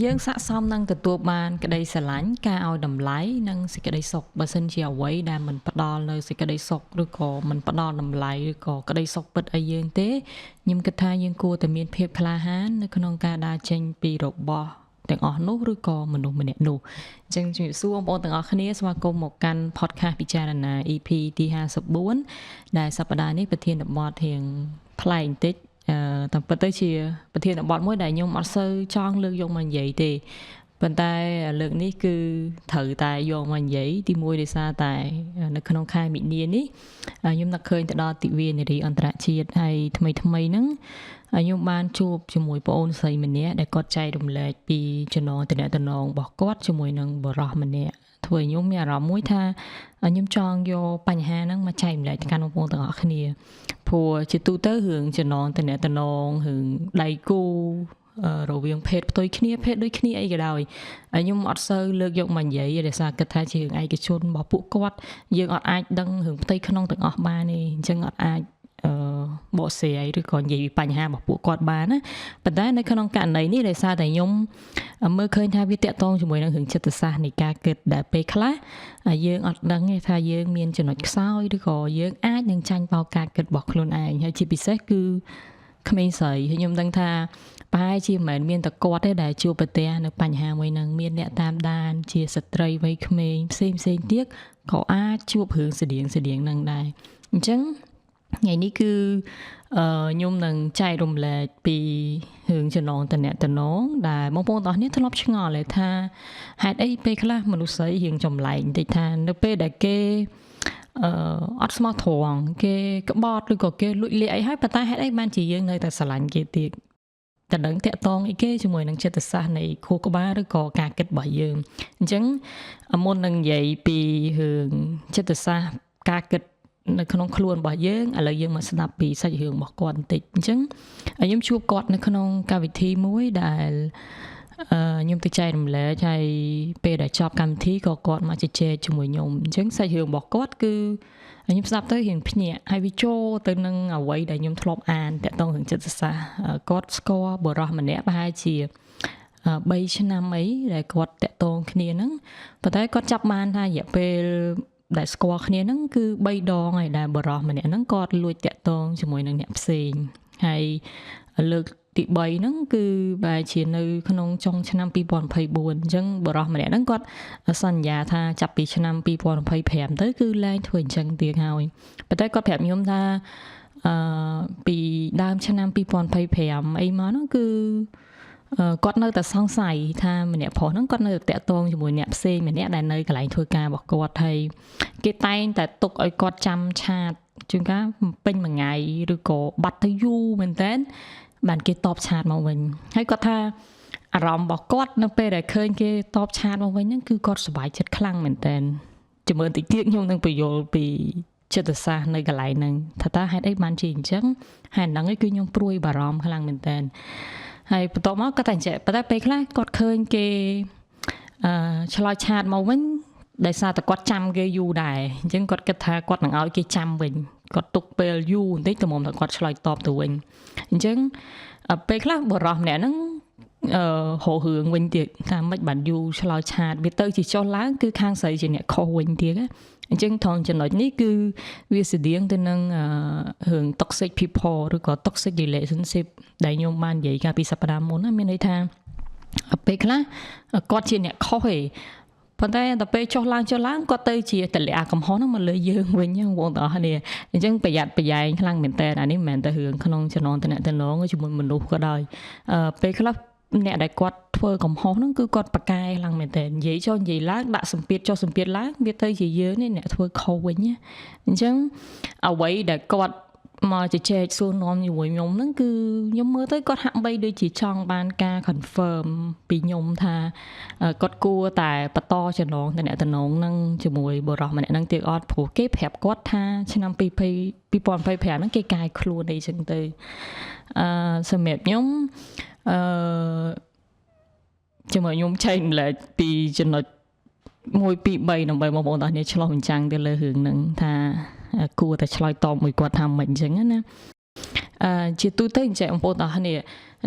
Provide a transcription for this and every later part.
យើងស័ក្តិសមនឹងទទួលបានក្តីស្រឡាញ់ការឲ្យតម្លៃនិងសេចក្តីសុខបើសិនជាអ្វីដែលមិនផ្ដល់នៅសេចក្តីសុខឬក៏មិនផ្ដល់តម្លៃឬក៏ក្តីសុខពិតឲ្យយើងទេខ្ញុំគិតថាយើងគួរតែមានភាពក្លាហាននៅក្នុងការដើរចេញពីរបស់ទាំងអស់នោះឬក៏មនុស្សម្នាក់នោះអញ្ចឹងជំរាបសួរបងប្អូនទាំងអស់គ្នាស្វាគមន៍មកកាន់ podcast ពិចារណា EP ទី54ដែលសប្តាហ៍នេះប្រធានបទរៀងប្លែកបន្តិចតាមពិតទៅជាប្រធានបទមួយដែលខ្ញុំអត់សូវចង់លើកយកមកនិយាយទេប៉ុន្តែលើកនេះគឺត្រូវតែយកមកនិយាយទីមួយដោយសារតែនៅក្នុងខែមិនិនានេះខ្ញុំនឹកឃើញទៅដល់ទិវានារីអន្តរជាតិហើយថ្មីហ្នឹងខ្ញុំបានជួបជាមួយប្អូនស្រីម្នាក់ដែលគាត់ចែករំលែកពីចំណងតំណែងរបស់គាត់ជាមួយនឹងបុរសម្នាក់ធ្វើឲ្យខ្ញុំមានអារម្មណ៍មួយថាខ្ញុំចង់យកបញ្ហាហ្នឹងមកចែកម្លែកទៅកាន់បងប្អូនទាំងអស់គ្នាព្រោះជាទូទៅរឿងចំណងតំណែងរឿងដៃគូរវាងភេទផ្ទុយគ្នាភេទដូចគ្នាអីក៏ដោយខ្ញុំអត់សូវលើកយកមកនិយាយដោយសារគិតថាជារឿងឯកជនរបស់ពួកគាត់យើងអត់អាចដឹងរឿងផ្ទៃក្នុងទាំងអស់បានទេអញ្ចឹងអត់អាចបកស្រាយឬក៏និយាយពីបញ្ហារបស់ពួកគាត់បានណាប៉ុន្តែនៅក្នុងករណីនេះដោយសារតែខ្ញុំមើលឃើញថាវាតាក់ទងជាមួយនឹងរឿងចិត្តសាស្ត្រនៃការគិតដែលពេលខ្លះយើងអត់ដឹងទេថាយើងមានចំណុចខ្សោយឬក៏យើងអាចនឹងចាញ់បោកការគិតរបស់ខ្លួនឯងហើយជាពិសេសគឺក្មេងស្រីហើយខ្ញុំដឹងថាប្រហែលជាមិនមែនមានតែគាត់ទេដែលជួបប្រទះនៅបញ្ហាមួយហ្នឹងមានអ្នកតាមដានជាស្ត្រីវ័យក្មេងផ្សេងទៀតក៏អាចជួបរឿងស្តៀងហ្នឹងដែរអញ្ចឹងថ្ងៃនេះគឺខ្ញុំនឹងចែករំលែកពីរឿងចំណងតំណែងដែលបងប្អូនទាំងអស់គ្នាធ្លាប់ឆ្ងល់ទេថាហេតុអីពេលខ្លះមនុស្សស្រីរៀងចម្លែកបន្តិចថានៅពេលដែលគេអត់ស្មោះត្រង់គេក្បត់ឬក៏គេលួចលាក់អីហើយប៉ុន្តែហេតុអីបានជាយើងនៅតែស្រឡាញ់គេទៀតតែដឹងតាក់ទងអីគេជាមួយនឹងចិត្តសាស្ត្រនៃខួរក្បាលឬក៏ការគិតរបស់យើងអញ្ចឹងមុននឹងនិយាយពីរឿងចិត្តសាស្ត្រការគិតនៅក្នុងខ្លួនរបស់យើងឥឡូវយើងមកស្ដាប់ពីសាច់រឿងរបស់គាត់បន្តិចអញ្ចឹងខ្ញុំជួបគាត់នៅក្នុងកម្មវិធីមួយដែលខ្ញុំទៅចែករំលែកហើយពេលដែលចប់កម្មវិធីក៏គាត់មកជជែកជាមួយខ្ញុំអញ្ចឹងសាច់រឿងរបស់គាត់គឺខ្ញុំស្ដាប់ទៅរៀងភ្ញាក់ហើយវាចូលទៅនឹងអ្វីដែលខ្ញុំធ្លាប់អានតាក់ទងរឿងចិត្តសាស្ត្រគាត់ស្គាល់បុរសម្នាក់ប្រហែលជា3ឆ្នាំអីដែលគាត់តាក់ទងគ្នាហ្នឹងប៉ុន្តែគាត់ចាប់បានថារយៈពេលដែលស្គាល់គ្នាហ្នឹងគឺ3ដងហើយដែលបរិសម្នាក់ហ្នឹងគាត់លួចតាក់ទងជាមួយនឹងអ្នកផ្សេងហើយលើកទី3ហ្នឹងគឺបែរជានៅក្នុងចុងឆ្នាំ2024អញ្ចឹងបរិសម្នាក់ហ្នឹងគាត់សន្យាថាចាប់ពីឆ្នាំ2025ទៅគឺឡើងធ្វើអញ្ចឹងទៀតហើយប៉ុន្តែគាត់ប្រាប់ខ្ញុំថាពីដើមឆ្នាំ2025អីមកហ្នឹងគឺគាត់នៅតែសង្ស័យថាម្នាក់ប្រុសហ្នឹងគាត់នៅតែតាក់ទងជាមួយអ្នកផ្សេងម្នាក់ដែលនៅកន្លែងធ្វើការរបស់គាត់ហើយគេតែងតែទុកឲ្យគាត់ចាំឆាតជួនកាលពេញមួយថ្ងៃឬក៏បាត់ទៅយូរមែនតើបានគេតបឆាតមកវិញហើយគាត់ថាអារម្មណ៍របស់គាត់នៅពេលដែលឃើញគេតបឆាតមកវិញហ្នឹងគឺគាត់សប្បាយចិត្តខ្លាំងមែនតើជំរឿនតិចទៀតខ្ញុំនឹងបញ្យល់ពីចិត្តសាស្ត្រនៅកន្លែងហ្នឹងថាហេតុអីបានជាអញ្ចឹងហេតុហ្នឹងឯងគឺខ្ញុំព្រួយបារម្ភខ្លាំងមែនតើហើយបន្ទាប់មកគាត់តែអញ្ចឹងប៉ុន្តែពេលខ្លះគាត់ឃើញគេឆ្លើយឆាតមកវិញដោយសារតែគាត់ចាំគេយូរដែរអញ្ចឹងគាត់គិតថាគាត់នឹងឲ្យគេចាំវិញគាត់ទុកពេលយូរបន្តិចទៅមុំថាគាត់ឆ្លើយតបទៅវិញអញ្ចឹងពេលខ្លះបរិសម្នាក់ហ្នឹងហៅរឿងវិញទៀតថាមិនបានយូរឆ្លើយឆាតវាទៅជាចុះឡើងគឺខាងស្រីជាអ្នកខុសវិញទៀតអញ្ចឹងថងចំណុចនេះគឺវាស្តៀងទៅនឹងរឿង toxic people ឬក៏ toxic relationship ដែលខ្ញុំបាននិយាយកាលពីសប្តាហ៍មុនណាមានន័យថាពេលខ្លះគាត់ជាអ្នកខុសឯងប៉ុន្តែដល់ពេលចុះឡើងគាត់ទៅជាតម្លាក់កំហុសហ្នឹងមកលើយើងវិញហ្នឹងបងប្អូនអរអញ្ចឹងប្រយ័ត្នប្រយែងខ្លាំងមែនតើអានេះមិនមែនតែរឿងក្នុងចំណងតំណែងជាមួយមនុស្សក៏ដោយពេលខ្លះអ្នកដែលគាត់ធ្វើកំហុសហ្នឹងគឺគាត់ប្រកែខ្លាំងមែនតើនិយាយចុះនិយាយឡើងដាក់សម្ពាធចុះសម្ពាធឡើងវាទៅជាយើងនេះអ្នកធ្វើខុសវិញណាអញ្ចឹងអ្វីដែលគាត់មកជជែកសួរនាំជាមួយខ្ញុំហ្នឹងគឺខ្ញុំមើលទៅគាត់ហាក់បីដូចជាចង់បានការ confirm ពីខ្ញុំថាគាត់គួរតែបន្តចំណងតំណែងហ្នឹងជាមួយបុរសម្នាក់ហ្នឹងទៀតអត់ព្រោះគេប្រាប់គាត់ថាឆ្នាំ2025ហ្នឹងគេកាយខ្លួនអីចឹងទៅសម្រាប់ខ្ញុំជាមួយខ្ញុំចែកម្លែកពីចំណុច1 2 3ដើម្បីបងប្អូនទាំងគ្នាឆ្លោះបញ្ចាំងទៅលើរឿងហ្នឹងថាគួរតែឆ្លើយតបមួយគាត់ថាមិនអញ្ចឹងណា ជាទូទៅអញ្ចឹងបងប្អូនទាំងគ្នា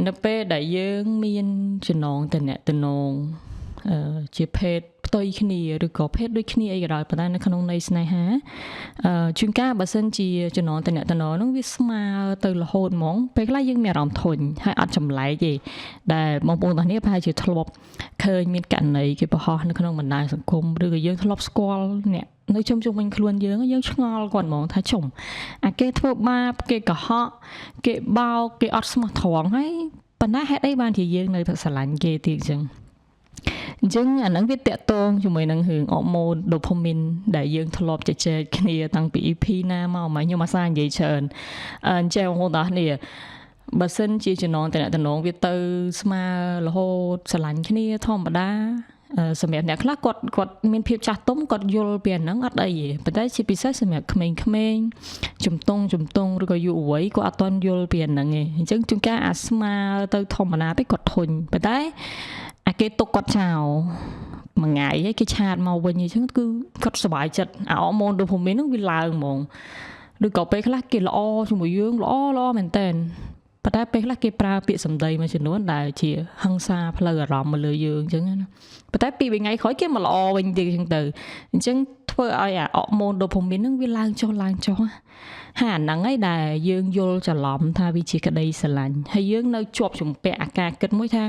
នៅពេលដែលយើងមានចំណងតំណងជាភេទផ្ទុយគ្នាឬក៏ភេទដូចគ្នាអីក៏ដោយប៉ុន្តែនៅក្នុងន័យស្នេហាជួនកាលបើសិនជាចំណងតំណនោះវាស្មើទៅរហូតហ្មងពេលខ្លះយើងមានអារម្មណ៍ធុញហើយអត់ចម្លែកទេដែលបងប្អូនទាំងនេះប្រហែលជាធ្លាប់ឃើញមានករណីគេបង្ហោះនៅក្នុងបណ្ដាញសង្គមឬក៏យើងធ្លាប់ស្គាល់អ្នកនៅជុំវិញខ្លួនយើងឆ្ងល់គាត់ហ្មងថាជុំអាគេធ្វើបាបគេកុហកគេបោកគេអត់ស្មោះត្រង់ហើយប៉ុន្តែហេតុអីបានជាយើងនៅតែស្រឡាញ់គេទៀតអញ្ចឹងអាហ្នឹងវាតកតងជាមួយនឹងរឿងអរម៉ូនដូផាមីនដែលយើងធ្លាប់ជជែកគ្នាតាំងពី EP ណាមកខ្ញុំអាសានិយាយច្រើនអញ្ចឹងបងប្អូនទាំងនេះបើសិនជាចំណងតំណងវាទៅស្មើរហូតស្រឡាញ់គ្នាធម្មតាសម្រាប់អ្នកខ្លះគាត់មានភាពចាស់ទុំគាត់យល់ពីអាហ្នឹងអត់អីទេប៉ុន្តែជាពិសេសសម្រាប់ក្មេងៗជំទង់ឬក៏យុវវ័យគាត់អត់ទាន់យល់ពីអាហ្នឹងទេអញ្ចឹងជួនកាលអាស្មើទៅធម្មតាពេកគាត់ធុញប៉ុន្តែអាគេទុកគាត់ចោលមួយថ្ងៃហើយគេឆាតមកវិញអញ្ចឹងគឺគាត់សុបាយចិត្តអាអរម៉ូនដូផាមីនហ្នឹងវាឡើងហ្មងឬក៏ពេលខ្លះគេល្អជាមួយយើងល្អមែនតើប៉ុន្តែពេលខ្លះគេប្រើពាក្យសម្ដីមួយចំនួនដែលជាហិង្សាផ្លូវអារម្មណ៍មកលើយើងអញ្ចឹងណាប៉ុន្តែពីថ្ងៃក្រោយគេមកល្អវិញទៀតអញ្ចឹងទៅអញ្ចឹងធ្វើឲ្យអាអរម៉ូនដូផាមីនហ្នឹងវាឡើងចុះហើយអាហ្នឹងឯងដែលយើងយល់ច្រឡំថាវាជាក្តីស្រឡាញ់ហើយយើងនៅជាប់ជំពាក់អាការគិតមួយថា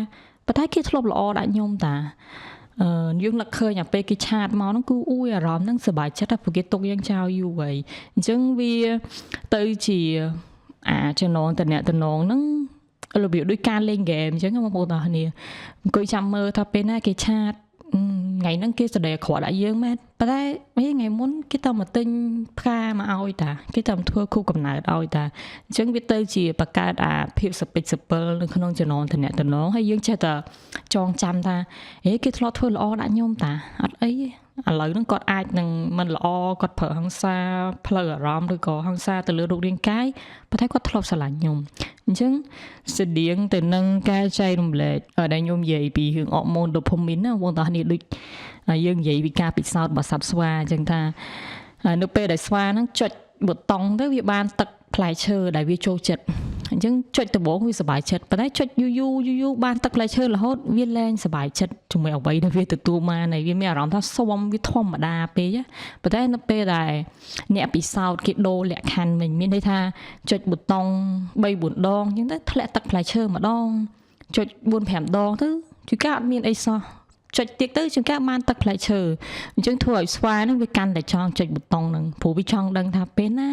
ប៉ុន្តែគេធ្លាប់ល្អដាក់ខ្ញុំតាយើងនឹកឃើញអាពេលគេឆាតមកហ្នឹងគឺអារម្មណ៍ហ្នឹងសប្បាយចិត្តព្រោះគេទុកយើងចោលយូរហើយអញ្ចឹងវាទៅជាចំណងតំណហ្នឹងរបៀបដូចការលេងហ្គេមអញ្ចឹងបងប្អូនទាំងគ្នាអង្គុយចាំមើលថាពេលណាគេឆាតថ្ងៃហ្នឹងគេស្ដីអាក្រក់ដាក់យើងមែនប៉ុន្តែថ្ងៃមុនគេទៅមកទិញផ្កាមកឲ្យតាគេទៅធ្វើគូកំណើតឲ្យតាអញ្ចឹងវាទៅជាបង្កើតអាភាពសពិចសពិលនៅក្នុងចំណងតំណហើយយើងចេះតែចងចាំថាគេធ្លាប់ធ្វើល្អដាក់ខ្ញុំតាអត់អីឥឡូវហ្នឹងគាត់អាចនឹងមិនល្អគាត់ប្រើហិង្សាផ្លូវអារម្មណ៍ឬក៏ហិង្សាទៅលើរូបរាងកាយប៉ុន្តែគាត់ធ្លាប់ស្រឡាញ់ខ្ញុំអញ្ចឹងស្តៀងទៅនឹងការចែករំលែកដែលខ្ញុំនិយាយពីរឿងអរម៉ូនដូផាមីនណាបងប្អូនដូចយើងនិយាយពីការពិសោធន៍របស់សត្វស្វាអញ្ចឹងថានៅពេលដែលស្វាហ្នឹងចុចប៊ូតុងទៅវាបានទឹកផ្លែឈើដែលវាចូលចិត្តអញ្ចឹងចុចដំបូងវាសប្បាយចិត្តប៉ុន្តែចុចយូរបានទឹកផ្លែឈើរហូតវាលែងសប្បាយចិត្តជាមួយអ្វីដែលវាទទួលបានហើយវាមានអារម្មណ៍ថាសុំវាធម្មតាពេកប៉ុន្តែនៅពេលដែលអ្នកពិសោធន៍គេដូរលក្ខខណ្ឌវិញមានន័យថាចុចប៊ូតុង 3-4 ដងអញ្ចឹងទៅធ្លាក់ទឹកផ្លែឈើម្ដងចុច 4-5 ដងទៅជួនកាលអត់មានអីសោះចុចទៀតទៅជួនកាលបានទឹកផ្លែឈើអញ្ចឹងធ្វើឲ្យស្វាហ្នឹងវាកាន់តែចង់ចុចប៊ូតុងហ្នឹងព្រោះវាចង់ដឹងថាពេលណា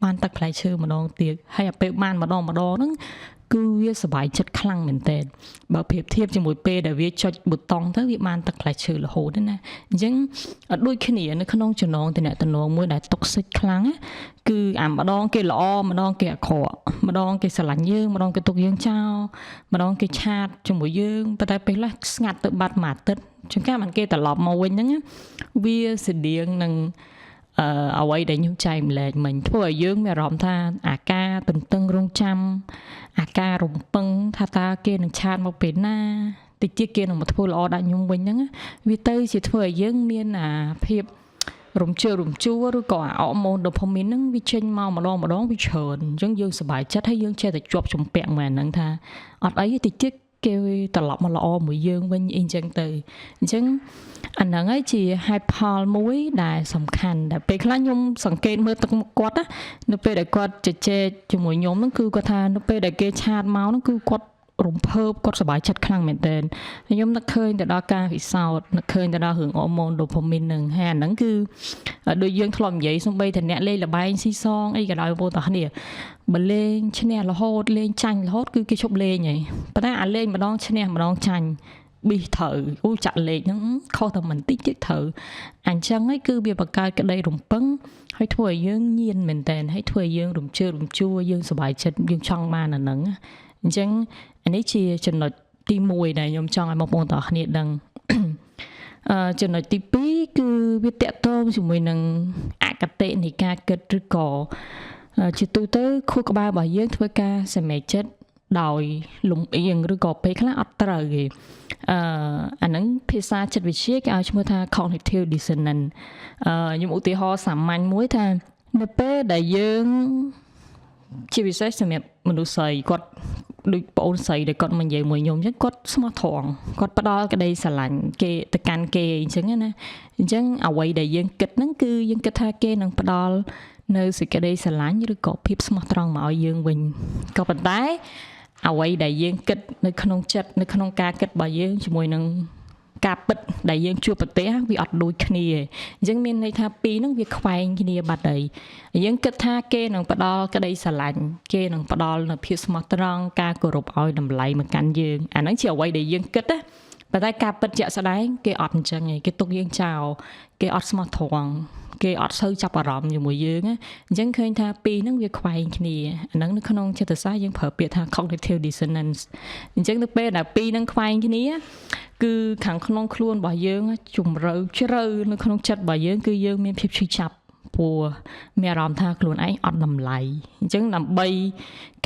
បានទឹកផ្លែឈើម្ដងទៀតហើយអាពេលបានម្ដងហ្នឹងគឺវាសប្បាយចិត្តខ្លាំងមែនតើបើប្រៀបធៀបជាមួយពេលដែលវាចុចប៊ូតុងទៅវាបានទឹកផ្លែឈើរហូតណាអញ្ចឹងអត់ដូចគ្នានៅក្នុងចំណងតំណមួយដែលតុកសិចខ្លាំងគឺម្ដងគេល្អម្ដងគេអាក្រក់ម្ដងគេស្រឡាញ់យើងម្ដងគេទុកយើងចោលម្ដងគេឆាតជាមួយយើងប៉ុន្តែពេលខ្លះស្ងាត់ទៅបាត់មួយអាទិត្យជួនកាលមិនគេត្រឡប់មកវិញហ្នឹងវាស្តៀងនឹងអ្វីដែលខ្ញុំចែកម្លែកមិញធ្វើឲ្យយើងមានអារម្មណ៍ថាអាការទន្ទឹងរង់ចាំអាការរំពឹងថាតើគេនឹងឆាតមកពេលណាតិចទៀតគេនឹងមកធ្វើល្អដាក់ខ្ញុំវិញហ្នឹងវាទៅជាធ្វើឲ្យយើងមានអាភាពរំជើបរំជួលឬក៏អរម៉ូនដូផាមីនហ្នឹងវាចេញមកម្ដងវាច្រើនអញ្ចឹងយើងសប្បាយចិត្តហើយយើងចេះតែជាប់ជំពាក់មកហ្នឹងថាអត់អីតិចទៀតគេត្រឡប់មកល្អមួយយើងវិញអីចឹងទៅអញ្ចឹងអាហ្នឹងហើយជាហេតុផលមួយដែលសំខាន់ដែលពេលខ្លះខ្ញុំសង្កេតមើលទឹកមុខគាត់ណានៅពេលដែលគាត់ជជែកជាមួយខ្ញុំហ្នឹងគឺគាត់ថានៅពេលដែលគេឆាតមកហ្នឹងគឺគាត់រំភើបគាត់សប្បាយចិត្តខ្លាំងមែនទែនខ្ញុំនឹកឃើញទៅដល់ការពិសោធន៍នឹកឃើញទៅដល់រឿងអរម៉ូនដូផាមីនហ្នឹងហើយអាហ្នឹងគឺដូចយើងធ្លាប់និយាយសូម្បីតែអ្នកលេងល្បែងស៊ីសងអីក៏ដោយបងប្អូនទាំងគ្នាបើលេងឈ្នះរហូតលេងចាញ់រហូតគឺគេឈប់លេងហើយប៉ុន្តែអាលេងម្ដងឈ្នះម្ដងចាញ់ប៊ីត្រូវចាក់លេខហ្នឹងខុសតែមិនតិចទៀតត្រូវអញ្ចឹងហើយគឺវាបង្កើតក្តីរំពឹងហើយធ្វើឲ្យយើងញៀនមែនតើហើយធ្វើឲ្យយើងរំជើបរំជួលយើងសប្បាយចិត្តយើងចង់បានអាហ្នឹងអញ្ចឹងនេះជាចំណុចទី1ដែលខ្ញុំចង់ឲ្យបងប្អូនទាំងគ្នាដឹងចំណុចទី2គឺវាតកតងជាមួយនឹងអគតិនៃការគិតឬក៏ជាទូទៅខួរក្បាលរបស់យើងធ្វើការសម្រេចចិត្តដោយលំអៀងឬក៏ពេលខ្លះអត់ត្រូវទេអាហ្នឹងភាសាចិត្តវិទ្យាគេឲ្យឈ្មោះថា cognitive dissonance ខ្ញុំឧទាហរណ៍សាមញ្ញមួយថានៅពេលដែលយើង ជាពិសេសសម្រាប់មនុស្សស្រីគាត់ដូចបងអូនស្រីដែលគាត់មកនិយាយមួយខ្ញុំអញ្ចឹងគាត់ស្មោះត្រង់គាត់ផ្ដល់ក្តីស្រឡាញ់គេទៅកាន់គេអញ្ចឹងណាអញ្ចឹងអ្វីដែលយើងគិតហ្នឹងគឺយើងគិតថាគេនឹងផ្ដល់នៅសេចក្តីស្រឡាញ់ឬក៏ភាពស្មោះត្រង់មកឲ្យយើងវិញក៏ប៉ុន្តែអ្វីដែលយើងគិតនៅក្នុងចិត្តនៅក្នុងការគិតរបស់យើងជាមួយនឹងការពិតដែលយើងជួបប្រទះវាអត់ដូចគ្នាអញ្ចឹងមានន័យថាពីរហ្នឹងវាខ្វែងគ្នាបាត់ហើយយើងគិតថាគេនឹងផ្ដល់ក្តីស្រឡាញ់គេនឹងផ្ដល់នូវភាពស្មោះត្រង់ការគោរពឲ្យតម្លៃមកកាន់យើងអាហ្នឹងជាអ្វីដែលយើងគិតណាប៉ុន្តែការពិតជាក់ស្ដែងគេអត់អញ្ចឹងទេគេទុកយើងចោលគេអត់ស្មោះត្រង់គេអត់សូវចាប់អារម្មណ៍ជាមួយយើងណាអញ្ចឹងឃើញថាពីរហ្នឹងវាខ្វែងគ្នាអាហ្នឹងនៅក្នុងចិត្តសាស្ត្រយើងប្រើពាក្យថា cognitive dissonance អញ្ចឹងទៅពេលដែលពីរហ្នឹងខ្វែងគ្នាគឺខាងក្នុងខ្លួនរបស់យើងជំរឿជ្រៅនៅក្នុងចិត្តរបស់យើងគឺយើងមានភាពឈឺចាប់ព្រោះមានអារម្មណ៍ថាខ្លួនឯងអត់តម្លៃអញ្ចឹងដើម្បី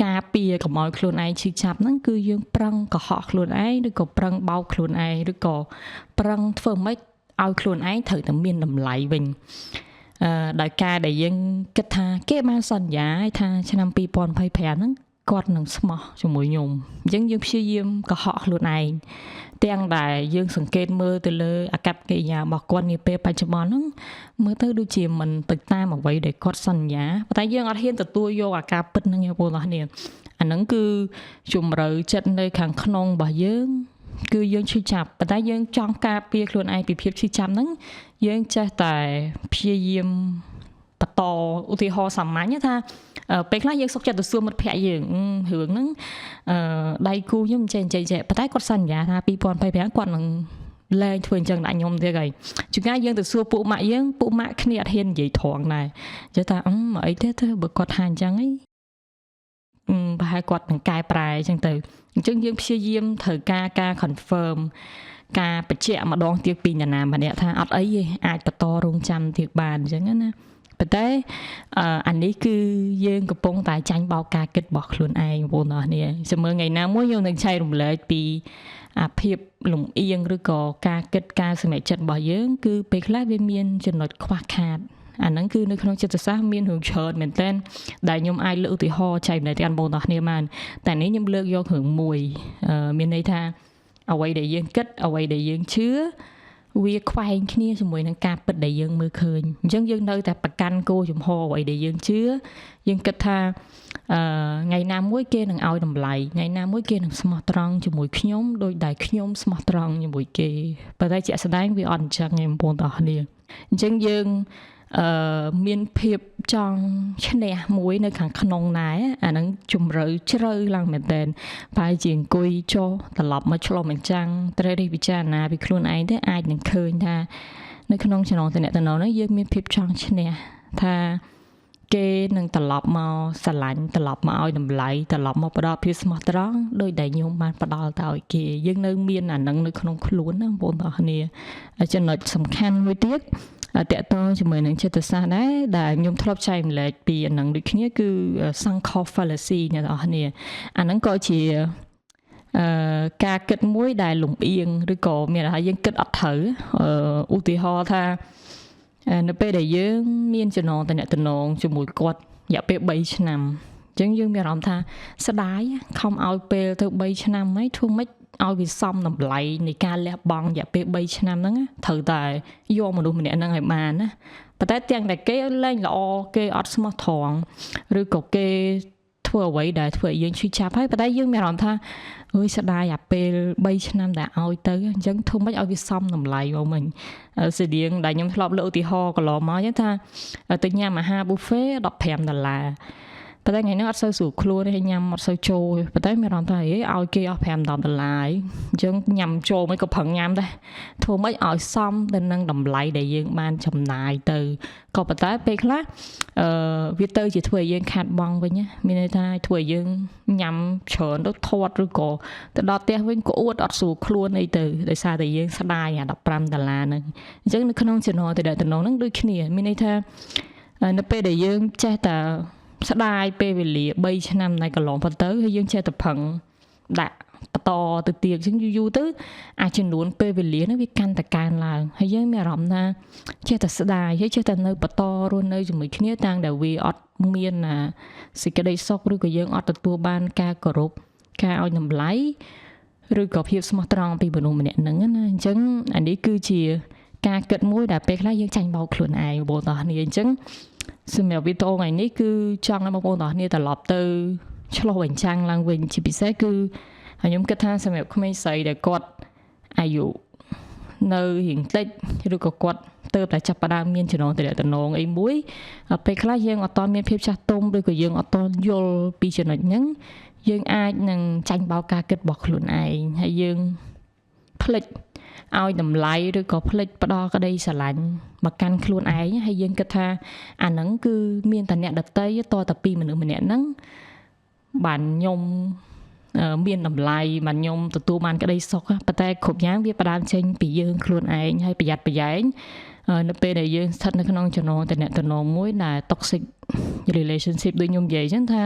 ការពារកុំឲ្យខ្លួនឯងឈឺចាប់ហ្នឹងគឺយើងប្រឹងកុហកខ្លួនឯងឬក៏ប្រឹងបោកខ្លួនឯងឬក៏ប្រឹងធ្វើម៉េចឲ្យខ្លួនឯងត្រូវតែមានតម្លៃវិញដោយការដែលយើងគិតថាគេបានសន្យាឲ្យថាឆ្នាំ2025ហ្នឹងគាត់នឹងស្មោះជាមួយខ្ញុំអញ្ចឹងយើងព្យាយាមកុហកខ្លួនឯងទាំងដែលយើងសង្កេតមើលទៅលើអាកប្បកិរិយារបស់គាត់នាពេលបច្ចុប្បន្នហ្នឹងមើលទៅដូចជាមិនទៅតាមអ្វីដែលគាត់សន្យាប៉ុន្តែយើងអត់ហ៊ានទទួលយកអាការពិតហ្នឹងបងប្អូនអាហ្នឹងគឺជំរឿចិត្តនៅខាងក្នុងរបស់យើងគឺយើងឈឺចាប់ប៉ុន្តែយើងចង់ការពារខ្លួនឯងពីភាពឈឺចាប់ហ្នឹងយើងចេះតែព្យាយាមបន្តឧទាហរណ៍សាមញ្ញថាពេលខ្លះយើងសុខចិត្តទៅសួរមិត្តភ័ក្ដិយើងរឿងហ្នឹងដៃគូខ្ញុំចេះប៉ុន្តែគាត់សន្យាថា2025គាត់នឹងលែងធ្វើអញ្ចឹងដាក់ខ្ញុំទៀតហើយជួនកាលយើងទៅសួរពួកម៉ាក់យើងពួកម៉ាក់គ្នាអត់ហ៊ាននិយាយត្រង់ដែរនិយាយថាអីទេទៅបើគាត់ថាអញ្ចឹងហីប្រហែលគាត់នឹងកែប្រែអញ្ចឹងទៅអញ្ចឹងយើងព្យាយាមត្រូវការ confirm ការបញ្ជាក់ម្ដងទៀតពីនរណាម្នាក់ថាអត់អីទេអាចបន្តរងចាំទៀតបានអញ្ចឹងណាប៉ុន្តែអានេះគឺយើងកំពុងតែចាញ់បោកការគិតរបស់ខ្លួនឯងបងប្អូនអរគ្នាចាំមើលថ្ងៃណាមួយយើងនឹងចែករំលែកពីអាភាពលំអៀងឬក៏ការគិតការសម្រេចចិត្តរបស់យើងគឺពេលខ្លះវាមានចំណុចខ្វះខាតអាហ្នឹងគឺនៅក្នុងចិត្តសាស្ត្រមានរឿងច្រើនមែនតើដែលខ្ញុំអាចលើកឧទាហរណ៍ចែកម្លែកទៅកាន់បងប្អូនអរគ្នាបានតែនេះខ្ញុំលើកយករឿងមួយមានន័យថាអ្វីដែលយើងគិតអ្វីដែលយើងជឿវាខ្វែងគ្នាជាមួយនឹងការពិតដែលយើងមើលឃើញអញ្ចឹងយើងនៅតែប្រកាន់គោលជំហរអ្វីដែលយើងជឿយើងគិតថាថ្ងៃណាមួយគេនឹងឲ្យតម្លៃថ្ងៃណាមួយគេនឹងស្មោះត្រង់ជាមួយខ្ញុំដោយដែលខ្ញុំស្មោះត្រង់ជាមួយគេប៉ុន្តែជាក់ស្ដែងវាអត់អញ្ចឹងទេបងប្អូនទាំងអស់គ្នាអញ្ចឹងយើងមានភាពចង់ឈ្នះមួយនៅខាងក្នុងណែអាហ្នឹងជំរឿជ្រៅឡើងមែនតើប្រហែលជាអង្គុយចុះត្រឡប់មកឆ្លុះបញ្ចាំងត្រូវរិះពិចារណាពីខ្លួនឯងទៅអាចនឹងឃើញថានៅក្នុងចំណងតំណែងហ្នឹងយើងមានភាពចង់ឈ្នះថាគេនឹងត្រឡប់មកស្រឡាញ់ត្រឡប់មកឲ្យតម្លៃត្រឡប់មកផ្ដល់ភាពស្មោះត្រង់ដោយដែលខ្ញុំបានផ្ដល់ទៅឲ្យគេយើងនៅមានអាហ្នឹងនៅក្នុងខ្លួនណាបងប្អូនទាំងអស់គ្នាចំណុចសំខាន់មួយទៀតតកតងជាមួយនឹងចិត្តសាស្ត្រដែរដែលខ្ញុំធ្លាប់ចែកម្លែកពីអានឹងដូចគ្នាគឺ sunk cost fallacy អ្នកនរគ្នាអាហ្នឹងក៏ជាការគិតមួយដែលលំអៀងឬក៏មានថាយើងគិតអត់ត្រូវឧទាហរណ៍ថានៅពេលដែលយើងមានចំណងតំណែងជាមួយគាត់រយៈពេល3ឆ្នាំអញ្ចឹងយើងមានអារម្មណ៍ថាស្ដាយខំឲ្យពេលទៅ3ឆ្នាំហើយធ្វើម៉េចឲ្យវាសមតម្លៃនៃការលះបង់រយៈពេល3ឆ្នាំហ្នឹងត្រូវតែយកមនុស្សម្នាក់ហ្នឹងឲ្យបានណាប៉ុន្តែទាំងតែគេលែងល្អគេអត់ស្មោះត្រង់ឬក៏គេធ្វើអ្វីដែលធ្វើឲ្យយើងឈឺចាប់ហើយប៉ុន្តែយើងមានអារម្មណ៍ថាអើយស្ដាយអាពេល3ឆ្នាំដែលឲ្យទៅអញ្ចឹងធ្វើម៉េចឲ្យវាសមតម្លៃមកមិញស្តៀងដែលខ្ញុំធ្លាប់លើកឧទាហរណ៍កន្លងមកអញ្ចឹងថាទៅញ៉ាំអាហារ buffet $15ប៉ុន្តែថ្ងៃនេះអត់សូវស្រួលខ្លួនទេញ៉ាំអត់សូវចូលប៉ុន្តែមានអារម្មណ៍ថាឲ្យគេអស់$5អញ្ចឹងញ៉ាំចូលមិនក៏ប្រឹងញ៉ាំដែរធ្វើម៉េចឲ្យសមទៅនឹងតម្លៃដែលយើងបានចំណាយទៅក៏ប៉ុន្តែពេលខ្លះវាទៅជាធ្វើឲ្យយើងខាតបង់វិញមានន័យថាធ្វើឲ្យយើងញ៉ាំច្រើនទៅធាត់ឬក៏ទៅដល់ផ្ទះវិញក៏អួតអត់ស្រួលខ្លួនអីទៅដោយសារតែយើងស្ដាយអា$15ហ្នឹងអញ្ចឹងនៅក្នុងចំណងទៅដល់ហ្នឹងដូចគ្នាមានន័យថានៅពេលដែលយើងចេះតែស្ដាយពេលវេលា3ឆ្នាំនៃកន្លងផុតទៅហើយយើងចេះតែប្រឹងដាក់ បន្តទៅទៀតអញ្ចឹងយូរទៅអាចចំនួនពេលវេលាហ្នឹងវាកាន់តែកើនឡើងហើយយើងមានអារម្មណ៍ថាចេះតែស្ដាយហើយចេះតែនៅបន្តរស់នៅជាមួយគ្នាតាំងដែលវាអត់មានសេចក្តីសុខឬក៏យើងអត់ទទួលបានការគោរពការឲ្យតម្លៃឬក៏ភាពស្មោះត្រង់ពីមនុស្សម្នាក់ហ្នឹងណាអញ្ចឹងអានេះគឺជាការគិតមួយដែលពេលខ្លះយើងចាញ់បោកខ្លួនឯងបងប្អូនទាំងគ្នាអញ្ចឹងសម្រាប់វីដេអូថ្ងៃនេះគឺចង់ឲ្យបងប្អូនទាំងគ្នាត្រឡប់ទៅឆ្លុះបញ្ចាំងឡើងវិញជាពិសេសគឺខ្ញុំគិតថាសម្រាប់ក្មេងស្រីដែលគាត់អាយុនៅរៀងតិចឬក៏គាត់ទៅតែចាប់ផ្ដើមមានចំណងទំនាក់ទំនងអីមួយពេលខ្លះយើងអត់តមានភាពចាស់ទុំឬក៏យើងអត់តយល់ពីចំណុចហ្នឹងយើងអាចនឹងចាញ់បោកការគិតរបស់ខ្លួនឯងហើយយើងភ្លេចឲ្យតម្លៃឬក៏ភ្លេចផ្ដោក្តីស្រឡាញ់មកកាន់ខ្លួនឯងហើយយើងគិតថាអាហ្នឹងគឺមានតែអ្នកដតីតតែពីមនុស្សម្នាក់ហ្នឹងបានខ្ញុំមានតម្លៃបានខ្ញុំទទួលបានក្តីសុខប៉ុន្តែគ្រប់យ៉ាងវាផ្ដើមចេញពីយើងខ្លួនឯងហើយប្រយ័ត្នប្រយែងនៅពេលដែលយើងស្ថិតនៅក្នុងចំណងទំនាក់ទំនងមួយដែល toxic relationship ដូចខ្ញុំនិយាយអញ្ចឹងថា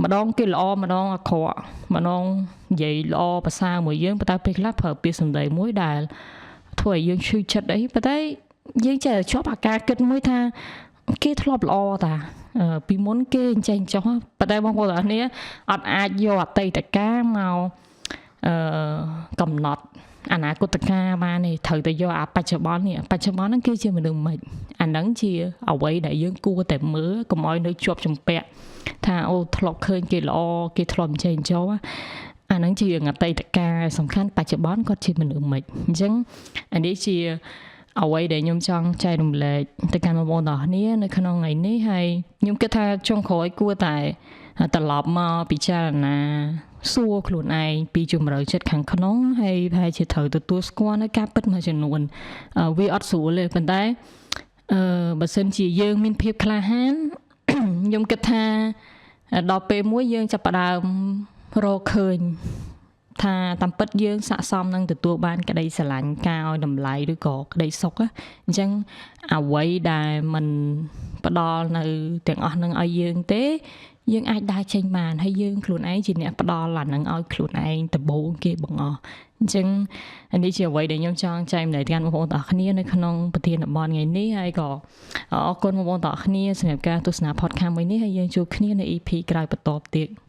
ម្ដងគេល្អម្ដងអាក្រក់ម្ដងនិយាយល្អប្រសើរមួយយើងប៉ុន្តែពេលខ្លះប្រើពាក្យសម្ដីមួយដែលធ្វើឲ្យយើងឈឺចិត្តអីប៉ុន្តែយើងចេះជាប់អាការគិតមួយថាគេធ្លាប់ល្អតាពីមុនគេអញ្ចឹងចុះប៉ុន្តែបងប្អូនទាំងគ្នាអត់អាចយកអតីតកាលមកកំណត់អនាគតកាលបានទេត្រូវតែយកអាបច្ចុប្បន្ននេះបច្ចុប្បន្នហ្នឹងគឺជាមនុស្សមិនអាហ្នឹងជាអ្វីដែលយើងគួរតែមើលកុំឲ្យនៅជាប់ជំពាក់ថាអូធ្លាប់ឃើញគេល្អគេធ្លាប់អញ្ចឹងចុះអាហ្នឹងជារឿងអតីតកាលសំខាន់បច្ចុប្បន្នគាត់ជាមនុស្សមិនអញ្ចឹងអានេះជាអ្វីដែលខ្ញុំចង់ចែករំលែកទៅកាន់បងប្អូនទាំងគ្នានៅក្នុងថ្ងៃនេះហើយខ្ញុំគិតថាចុងក្រោយគួរតែត្រឡប់មកពិចារណាសួរខ្លួនឯងពីជំរឿចិត្តខាងក្នុងហើយប្រហែលជាត្រូវទទួលស្គាល់នៅការពិតមួយចំនួនវាអត់ស្រួលទេប៉ុន្តែបើសិនជាយើងមានភាពក្លាហានខ្ញុំគិតថាដល់ពេលមួយយើងចាប់ផ្ដើមរកឃើញថាតាមពិតយើងស័ក្តិសមនឹងទទួលបានក្តីស្រឡាញ់ការឲ្យតម្លៃឬក៏ក្តីសុខអញ្ចឹងអ្វីដែលมันផ្ដល់នៅទាំងអស់នឹងឲ្យយើងទេយើងអាចដើរចេញបានហើយយើងខ្លួនឯងជាអ្នកផ្ដល់អានឹងឲ្យខ្លួនឯងដំបូងគេបងអស់អញ្ចឹងនេះជាអ្វីដែលខ្ញុំចង់ចែករំលែកដល់បងប្អូនទាំងអស់គ្នានៅក្នុងប្រធានបទថ្ងៃនេះហើយក៏អរគុណបងប្អូនទាំងអស់គ្នាសម្រាប់ការទស្សនា podcast មួយនេះហើយយើងជួបគ្នានៅ EP ក្រោយបន្តទៀត